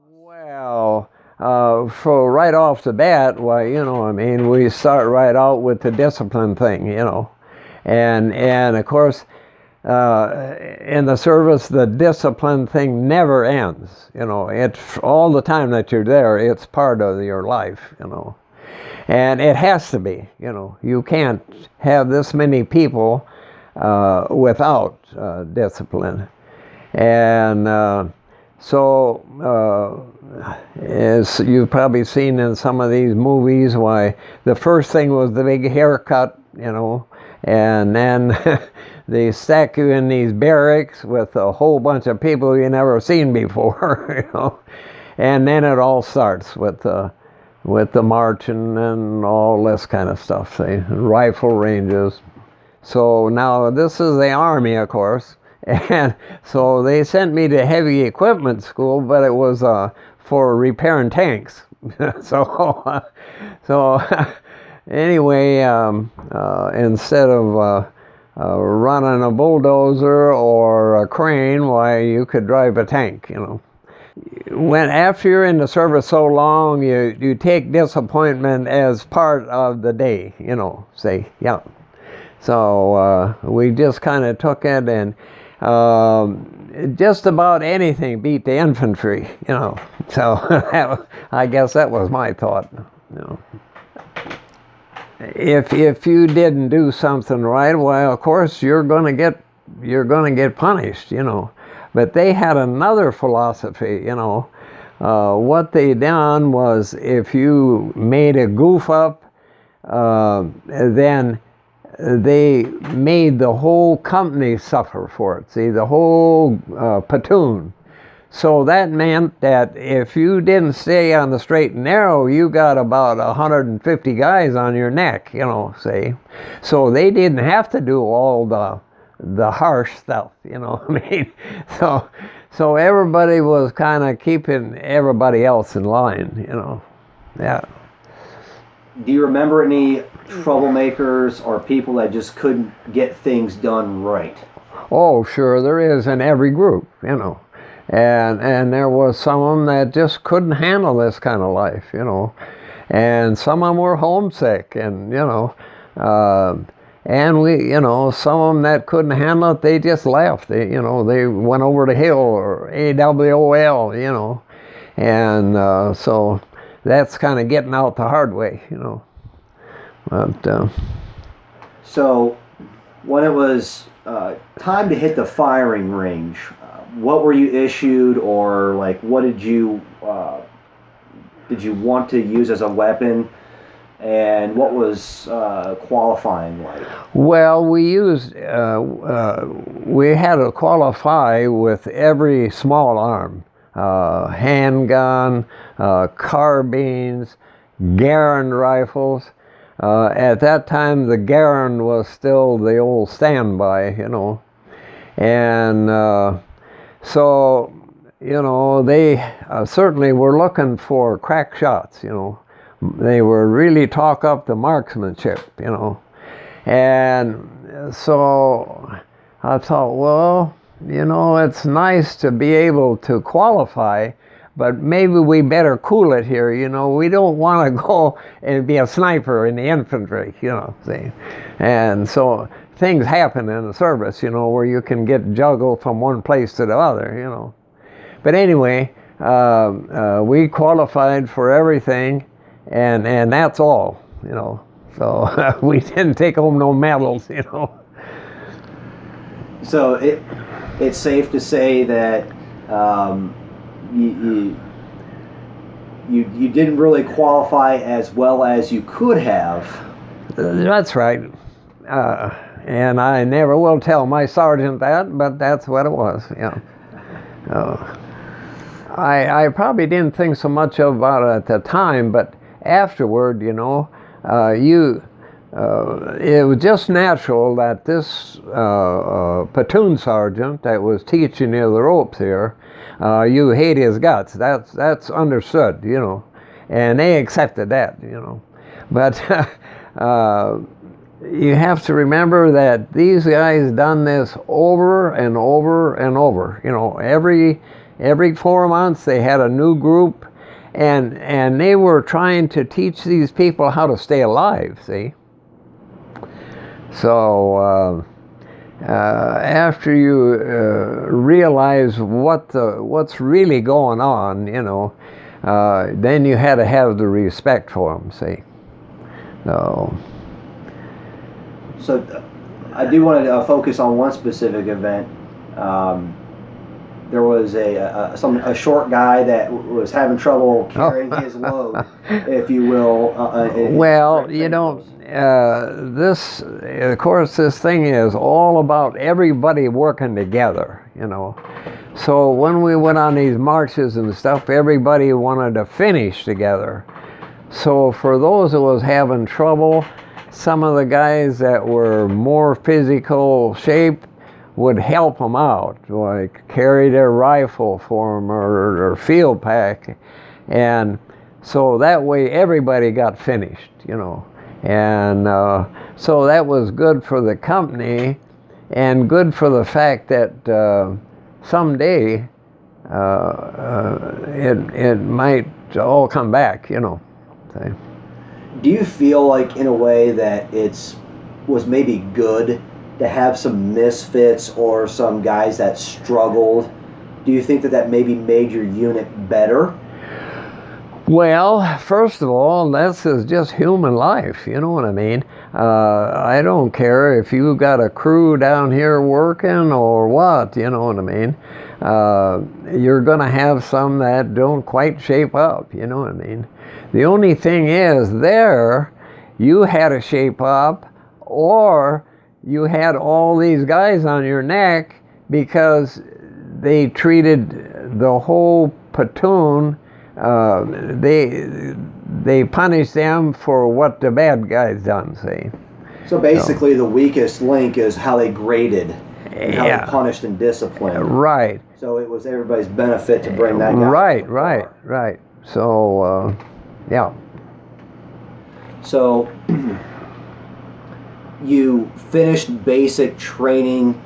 Well, for right off the bat, why, I mean, we start right out with the discipline thing, and of course, in the service, the discipline thing never ends. It's all the time that you're there. It's part of your life, and it has to be. You can't have this many people without discipline, and as you've probably seen in some of these movies, why the first thing was the big haircut, and then they stack you in these barracks with a whole bunch of people you never seen before, and then it all starts with the marching and all this kind of stuff, say, rifle ranges. So now this is the Army, of course, and so they sent me to heavy equipment school, but it was for repairing tanks. So anyway, instead of running a bulldozer or a crane, why, you could drive a tank, When after you're in the service so long, you take disappointment as part of the day, say, yeah. So we just kind of took it, and just about anything beat the infantry, So I guess that was my thought, If you didn't do something right, well, of course you're gonna get punished, But they had another philosophy, What they done was, if you made a goof up, then they made the whole company suffer for it. See, the whole platoon. So that meant that if you didn't stay on the straight and narrow, you got about 150 guys on your neck, say. So they didn't have to do all the harsh stuff, I mean. So everybody was kind of keeping everybody else in line, Yeah. Do you remember any troublemakers or people that just couldn't get things done right? Oh, sure, there is in every group, And there was some of them that just couldn't handle this kind of life, And some of them were homesick, and, and we, some of them that couldn't handle it, they just left. They went over the hill, or AWOL, And so that's kind of getting out the hard way, But, So when it was time to hit the firing range, what were you issued, or like what did you want to use as a weapon, and what was qualifying like? Well, we had to qualify with every small arm, handgun, carbines, Garand rifles. At that time, the Garand was still the old standby, and so, they certainly were looking for crack shots, They were really talk up the marksmanship, And so I thought, well, it's nice to be able to qualify, but maybe we better cool it here, We don't want to go and be a sniper in the infantry, see. And so things happen in the service, where you can get juggled from one place to the other, But anyway, we qualified for everything, and that's all, So we didn't take home no medals, So it's safe to say that you didn't really qualify as well as you could have. That's right. And I never will tell my sergeant that, but that's what it was, I probably didn't think so much about it at the time, but afterward, it was just natural that this platoon sergeant that was teaching you the ropes here, you hate his guts. That's understood, and they accepted that, But you have to remember that these guys done this over and over and over. You know, every 4 months they had a new group, and they were trying to teach these people how to stay alive. See, so after you realize what's really going on, you know, then you had to have the respect for them. See, So I do want to focus on one specific event. There was a short guy that was having trouble carrying his load, if you will. Well, you know, this, of course, this thing is all about everybody working together, you know. So when we went on these marches and stuff, everybody wanted to finish together. So for those who was having trouble, some of the guys that were more physical shape would help them out, like carry their rifle for them or field pack. And so that way everybody got finished, you know. And so that was good for the company and good for the fact that someday it might all come back, you know. So. Do you feel like, in a way, that was maybe good to have some misfits or some guys that struggled? Do you think that maybe made your unit better? Well, first of all, this is just human life, you know what I mean? I don't care if you got a crew down here working or what, you know what I mean? You're going to have some that don't quite shape up, you know what I mean? The only thing is, there, you had to shape up, or you had all these guys on your neck because they treated the whole platoon. They punished them for what the bad guys done, see. So basically, the weakest link is how they graded and how they punished and disciplined. Right. So it was everybody's benefit to bring that guy. Right. So, yeah. So you finished basic training.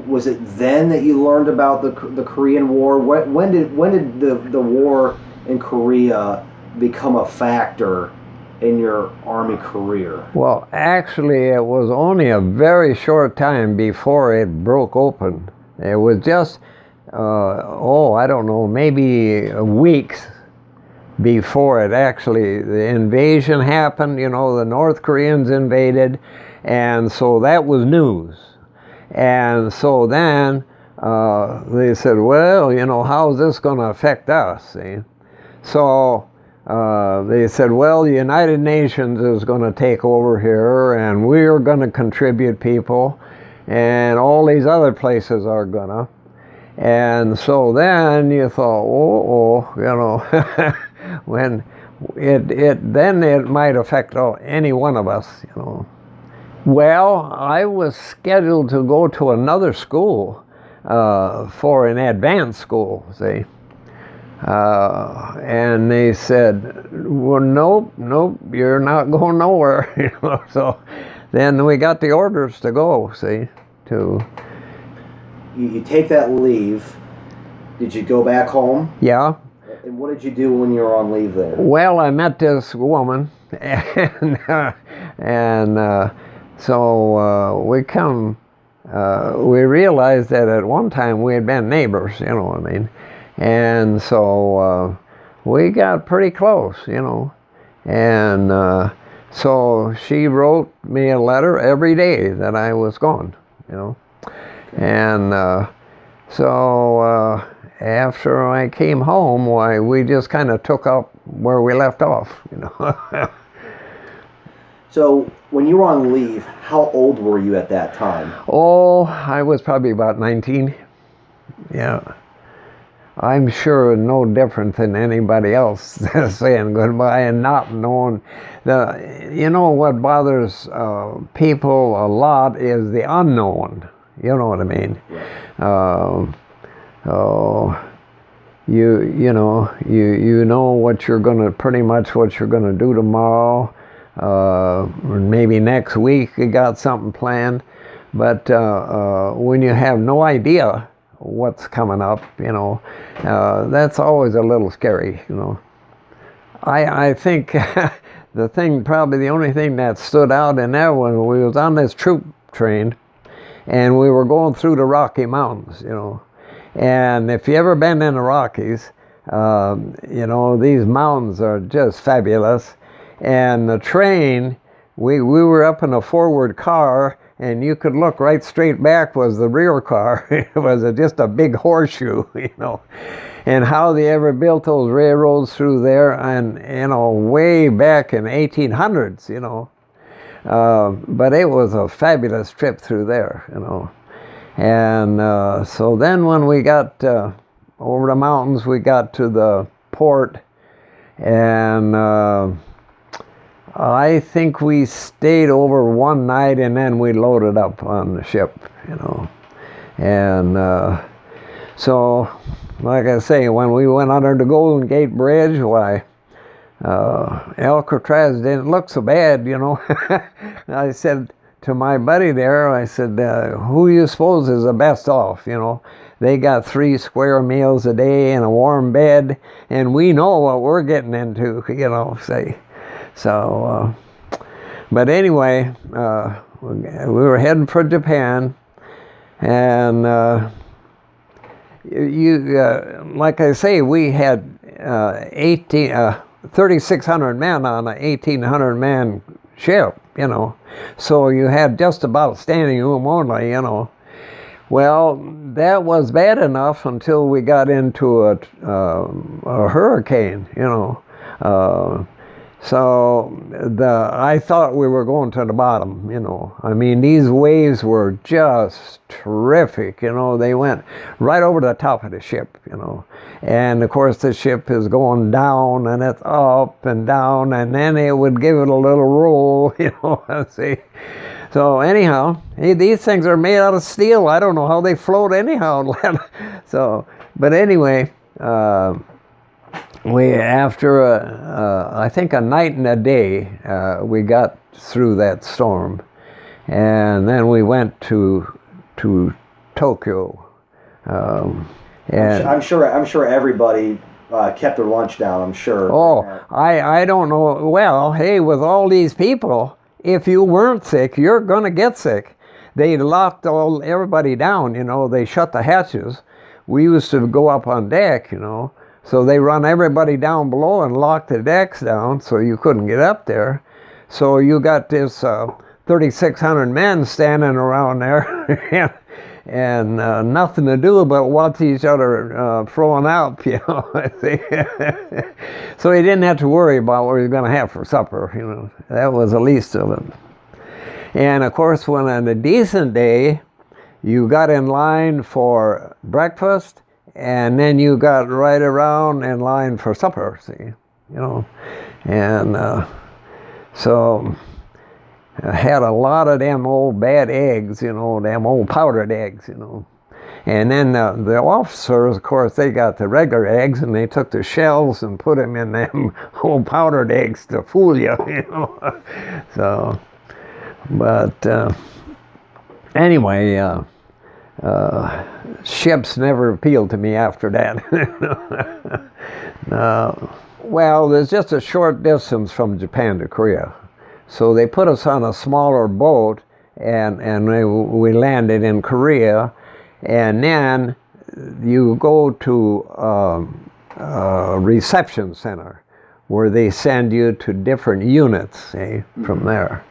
Was it then that you learned about the Korean War? When did the war in Korea become a factor in your Army career? Well, actually, it was only a very short time before it broke open. It was just, I don't know, maybe weeks before it actually, the invasion happened. You know, the North Koreans invaded, and so that was news. And so then they said, well, you know, how's this going to affect us? See? So they said, well, the United Nations is going to take over here, and we're going to contribute people, and all these other places are going to. And so then you thought, you know, when then it might affect any one of us, you know. Well, I was scheduled to go to another school for an advanced school, see. And they said, well, nope, you're not going nowhere. You know, so then we got the orders to go, see, to... You take that leave. Did you go back home? Yeah. And what did you do when you were on leave there? Well, I met this woman, and so we realized that at one time we had been neighbors, you know what I mean? And so we got pretty close, you know. And so she wrote me a letter every day that I was gone, you know. And so after I came home, why, we just kind of took up where we left off, you know. So when you were on leave, how old were you at that time? Oh, I was probably about 19. Yeah. I'm sure no different than anybody else saying goodbye and not knowing. You know what bothers people a lot is the unknown. You know what I mean? Right. You know what you're gonna, pretty much what you're gonna do tomorrow, maybe next week we got something planned. But when you have no idea what's coming up, that's always a little scary, I think the only thing that stood out in that one, we was on this troop train, and we were going through the Rocky Mountains, and if you ever been in the Rockies, these mountains are just fabulous. And the train, we were up in a forward car, and you could look right straight back was the rear car. It was just a big horseshoe, And how they ever built those railroads through there, and way back in 1800s, but it was a fabulous trip through there, And so then when we got over the mountains, we got to the port, and I think we stayed over one night, and then we loaded up on the ship, And so, like I say, when we went under the Golden Gate Bridge, why, Alcatraz didn't look so bad, I said to my buddy there, I said, who you suppose is the best off, They got 3 square meals a day and a warm bed, and we know what we're getting into, say. So, but anyway, we were heading for Japan, and like I say, we had 3,600 men on an 1,800 man ship, So you had just about standing room only, Well, that was bad enough until we got into a hurricane, So I thought we were going to the bottom, I mean, these waves were just terrific, They went right over the top of the ship, And of course the ship is going down, and it's up and down, and then it would give it a little roll, see. So anyhow, these things are made out of steel. I don't know how they float anyhow. So, but anyway, we, after I think a night and a day, we got through that storm, and then we went to Tokyo. And I'm sure everybody kept their lunch down. I'm sure. Oh, I don't know. Well, hey, with all these people, if you weren't sick, you're gonna get sick. They locked everybody down. They shut the hatches. We used to go up on deck. So they run everybody down below and lock the decks down, so you couldn't get up there. So you got this 3,600 men standing around there, and nothing to do but watch each other throwing out, So he didn't have to worry about what he was going to have for supper, That was the least of it. And of course, when on a decent day, you got in line for breakfast, and then you got right around in line for supper, see, And so I had a lot of them old bad eggs, them old powdered eggs, And then the officers, of course, they got the regular eggs, and they took the shells and put them in them old powdered eggs to fool you, So, but anyway, ships never appealed to me after that. Well, there's just a short distance from Japan to Korea. So they put us on a smaller boat, and we landed in Korea. And then you go to a reception center where they send you to different units, from there.